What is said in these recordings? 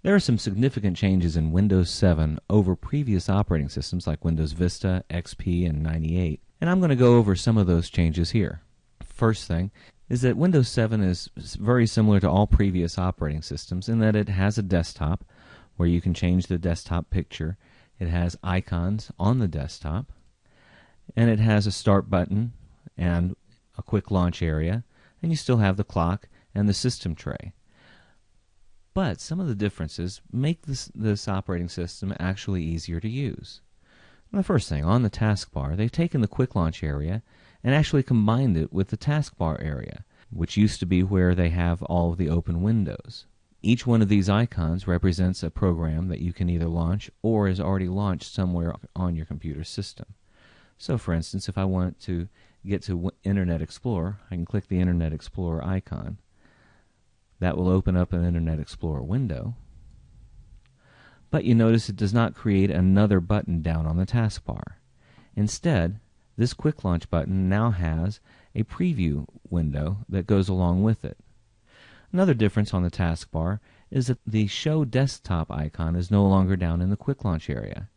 There are some significant changes in Windows 7 over previous operating systems like Windows Vista, XP, and 98, and I'm going to go over some of those changes here. First thing is that Windows 7 is very similar to all previous operating systems in that it has a desktop where you can change the desktop picture. It has icons on the desktop, and it has a start button and a quick launch area, and you still have the clock and the system tray. But some of the differences make this operating system actually easier to use. The first thing, on the taskbar, they've taken the quick launch area and actually combined it with the taskbar area, which used to be where they have all of the open windows. Each one of these icons represents a program that you can either launch or is already launched somewhere on your computer system. So for instance, if I want to get to Internet Explorer, I can click the Internet Explorer icon. That will open up an Internet Explorer window. But you notice it does not create another button down on the taskbar. Instead, this quick launch button now has a preview window that goes along with it. Another difference on the taskbar is that the Show Desktop icon is no longer down in the quick launch area.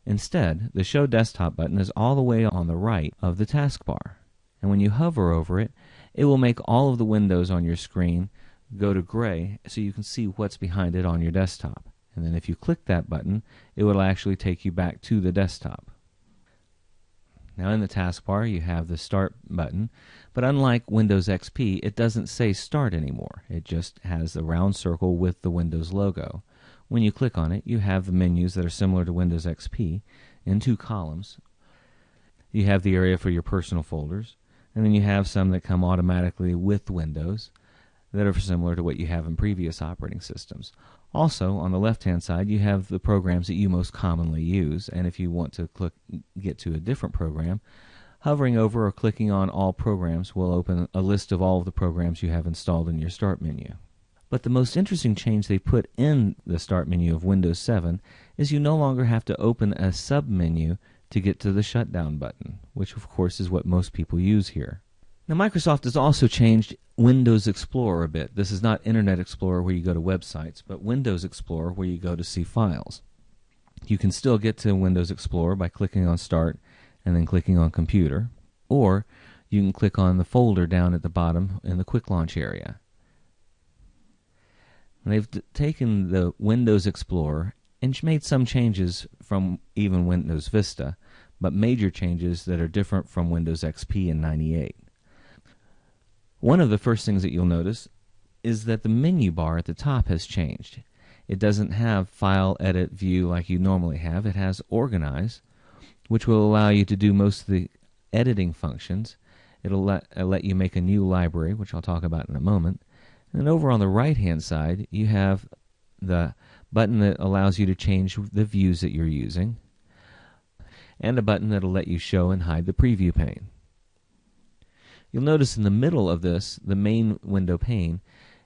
Instead, the Show Desktop button is all the way on the right of the taskbar. And when you hover over it, it will make all of the windows on your screen go to gray so you can see what's behind it on your desktop. And then if you click that button, it will actually take you back to the desktop. Now in the taskbar you have the Start button, but unlike Windows XP, it doesn't say Start anymore. It just has a round circle with the Windows logo. When you click on it, you have the menus that are similar to Windows XP in two columns. You have the area for your personal folders, and then you have some that come automatically with Windows that are similar to what you have in previous operating systems. Also, on the left-hand side, you have the programs that you most commonly use, and if you want to get to a different program, hovering over or clicking on All Programs will open a list of all of the programs you have installed in your Start menu. But the most interesting change they put in the Start menu of Windows 7 is you no longer have to open a sub-menu to get to the Shutdown button, which of course is what most people use here. Now Microsoft has also changed Windows Explorer a bit. This is not Internet Explorer where you go to websites, but Windows Explorer where you go to see files. You can still get to Windows Explorer by clicking on Start and then clicking on Computer, or you can click on the folder down at the bottom in the Quick Launch area. And they've taken the Windows Explorer and made some changes from even Windows Vista, but major changes that are different from Windows XP and 98. One of the first things that you'll notice is that the menu bar at the top has changed. It doesn't have File, Edit, View like you normally have. It has Organize, which will allow you to do most of the editing functions. It'll let you make a new library, which I'll talk about in a moment. And then over on the right-hand side, you have the button that allows you to change the views that you're using, and a button that will let you show and hide the preview pane. You'll notice in the middle of this, the main window pane,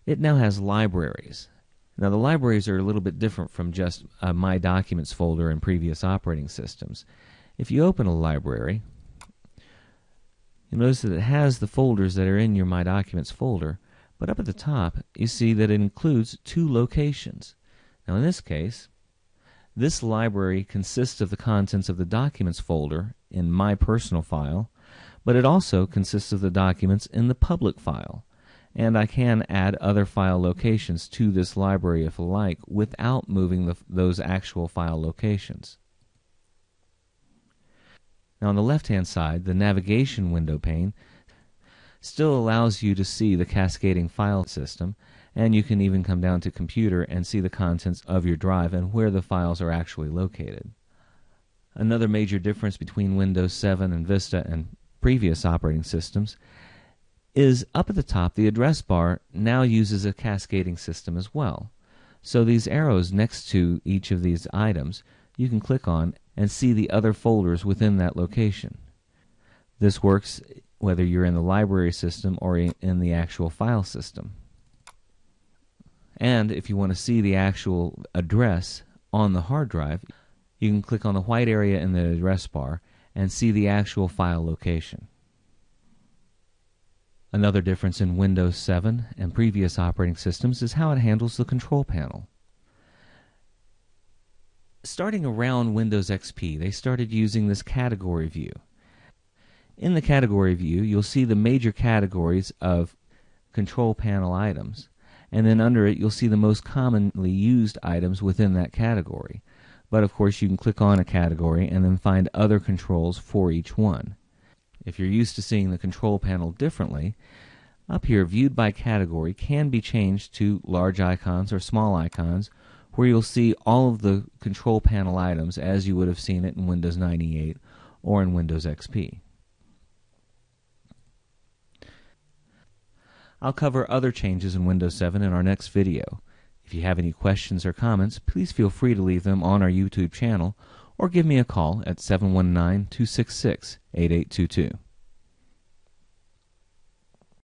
it now has libraries. Now the libraries are a little bit different from just a My Documents folder in previous operating systems. If you open a library, you'll notice that it has the folders that are in your My Documents folder, but up at the top you see that it includes two locations. Now in this case, this library consists of the contents of the Documents folder in My Personal File, but it also consists of the documents in the public file. And I can add other file locations to this library if I like without moving those actual file locations. Now on the left-hand side, the navigation window pane still allows you to see the cascading file system, and you can even come down to Computer and see the contents of your drive and where the files are actually located. Another major difference between Windows 7 and Vista and previous operating systems is up at the top, the address bar now uses a cascading system as well. So these arrows next to each of these items you can click on and see the other folders within that location. This works whether you're in the library system or in the actual file system. And if you want to see the actual address on the hard drive, you can click on the white area in the address bar and see the actual file location. Another difference in Windows 7 and previous operating systems is how it handles the control panel. Starting around Windows XP, they started using this category view. In the category view, you'll see the major categories of control panel items, and then under it you'll see the most commonly used items within that category. But of course you can click on a category and then find other controls for each one. If you're used to seeing the control panel differently, up here, Viewed by Category can be changed to large icons or small icons, where you'll see all of the control panel items as you would have seen it in Windows 98 or in Windows XP. I'll cover other changes in Windows 7 in our next video. If you have any questions or comments, please feel free to leave them on our YouTube channel or give me a call at 719-266-8822.